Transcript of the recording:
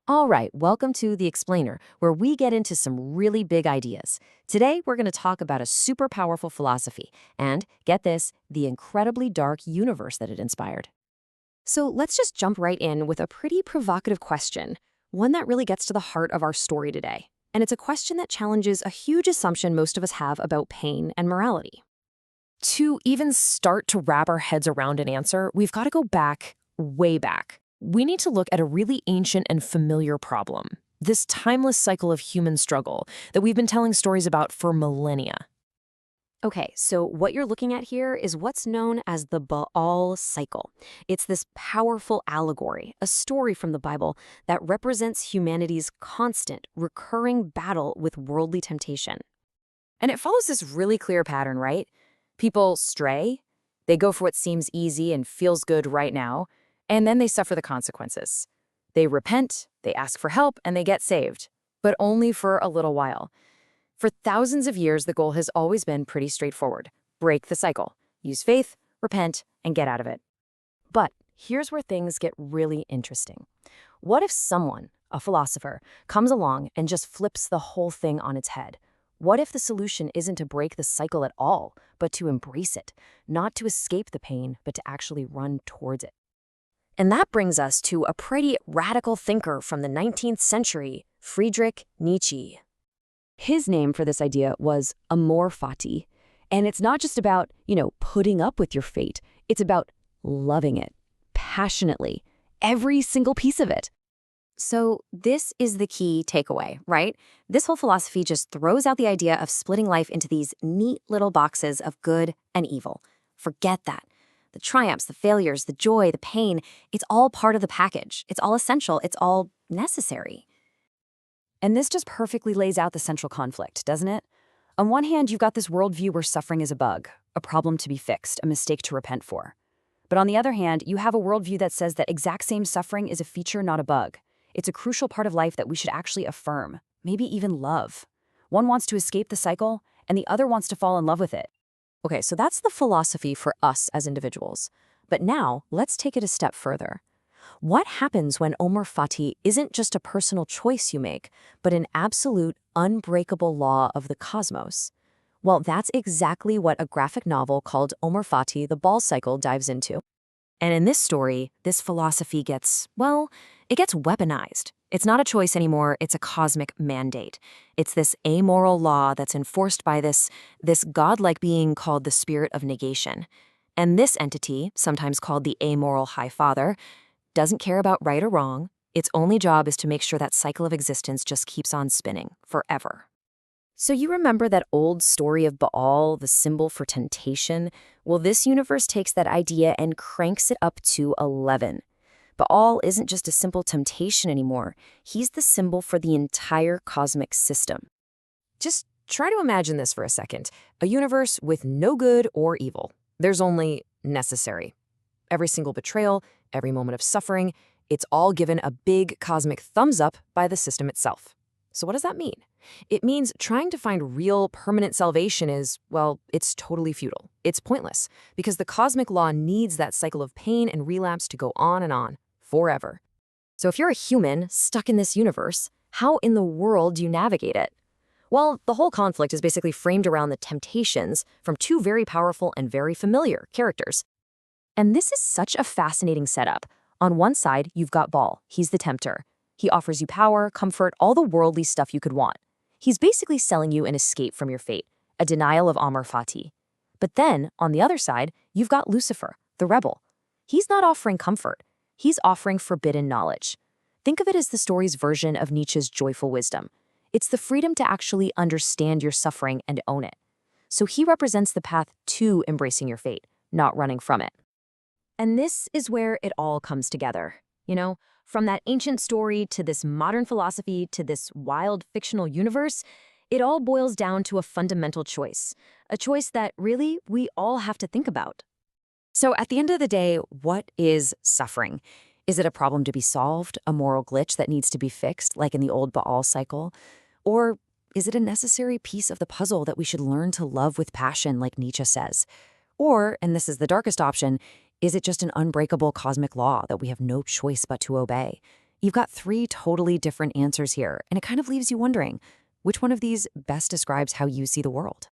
All right, welcome to The Explainer, where we get into some really big ideas. Today, we're going to talk about a super powerful philosophy and, get this, the incredibly dark universe that it inspired. So let's just jump right in with a pretty provocative question, one that really gets to the heart of our story today. And it's a question that challenges a huge assumption most of us have about pain and morality. To even start to wrap our heads around an answer, we've got to go back, way back. We need to look at a really ancient and familiar problem, this timeless cycle of human struggle that we've been telling stories about for millennia. Okay, so what you're looking at here is what's known as the Baal cycle. It's this powerful allegory, a story from the Bible that represents humanity's constant, recurring battle with worldly temptation. And it follows this really clear pattern, right? People stray, they go for what seems easy and feels good right now, and then they suffer the consequences. They repent, they ask for help, and they get saved, but only for a little while. For thousands of years, the goal has always been pretty straightforward. Break the cycle. Use faith, repent, and get out of it. But here's where things get really interesting. What if someone, a philosopher, comes along and just flips the whole thing on its head? What if the solution isn't to break the cycle at all, but to embrace it, not to escape the pain, but to actually run towards it? And that brings us to a pretty radical thinker from the 19th century, Friedrich Nietzsche. His name for this idea was Amor Fati. And it's not just about, putting up with your fate. It's about loving it, passionately, every single piece of it. So this is the key takeaway, right? This whole philosophy just throws out the idea of splitting life into these neat little boxes of good and evil. Forget that. The triumphs, the failures, the joy, the pain, it's all part of the package. It's all essential. It's all necessary. And this just perfectly lays out the central conflict, doesn't it? On one hand, you've got this worldview where suffering is a bug, a problem to be fixed, a mistake to repent for. But on the other hand, you have a worldview that says that exact same suffering is a feature, not a bug. It's a crucial part of life that we should actually affirm, maybe even love. One wants to escape the cycle, and the other wants to fall in love with it. Okay, so that's the philosophy for us as individuals. But now, let's take it a step further. What happens when Amor Fati isn't just a personal choice you make, but an absolute, unbreakable law of the cosmos? Well, that's exactly what a graphic novel called Amor Fati, The Baal Cycle dives into. And in this story, this philosophy gets weaponized. It's not a choice anymore, it's a cosmic mandate. It's this amoral law that's enforced by this godlike being called the Spirit of Negation. And this entity, sometimes called the Amoral High Father, doesn't care about right or wrong. Its only job is to make sure that cycle of existence just keeps on spinning forever. So you remember that old story of Baal, the symbol for temptation? Well, this universe takes that idea and cranks it up to 11. Baal isn't just a simple temptation anymore. He's the symbol for the entire cosmic system. Just try to imagine this for a second. A universe with no good or evil. There's only necessary. Every single betrayal, every moment of suffering, it's all given a big cosmic thumbs up by the system itself. So what does that mean? It means trying to find real permanent salvation is, well, it's totally futile. It's pointless, because the cosmic law needs that cycle of pain and relapse to go on, forever. So if you're a human stuck in this universe, how in the world do you navigate it? Well, the whole conflict is basically framed around the temptations from two very powerful and very familiar characters. And this is such a fascinating setup. On one side, you've got Baal. He's the tempter. He offers you power, comfort, all the worldly stuff you could want. He's basically selling you an escape from your fate, a denial of Amor Fati. But then, on the other side, you've got Lucifer, the rebel. He's not offering comfort. He's offering forbidden knowledge. Think of it as the story's version of Nietzsche's joyful wisdom. It's the freedom to actually understand your suffering and own it. So he represents the path to embracing your fate, not running from it. And this is where it all comes together. From that ancient story to this modern philosophy to this wild fictional universe, it all boils down to a fundamental choice. A choice that really we all have to think about. So at the end of the day, what is suffering? Is it a problem to be solved, a moral glitch that needs to be fixed, like in the old Baal cycle? Or is it a necessary piece of the puzzle that we should learn to love with passion, like Nietzsche says? Or, and this is the darkest option, is it just an unbreakable cosmic law that we have no choice but to obey? You've got three totally different answers here, and it kind of leaves you wondering, which one of these best describes how you see the world?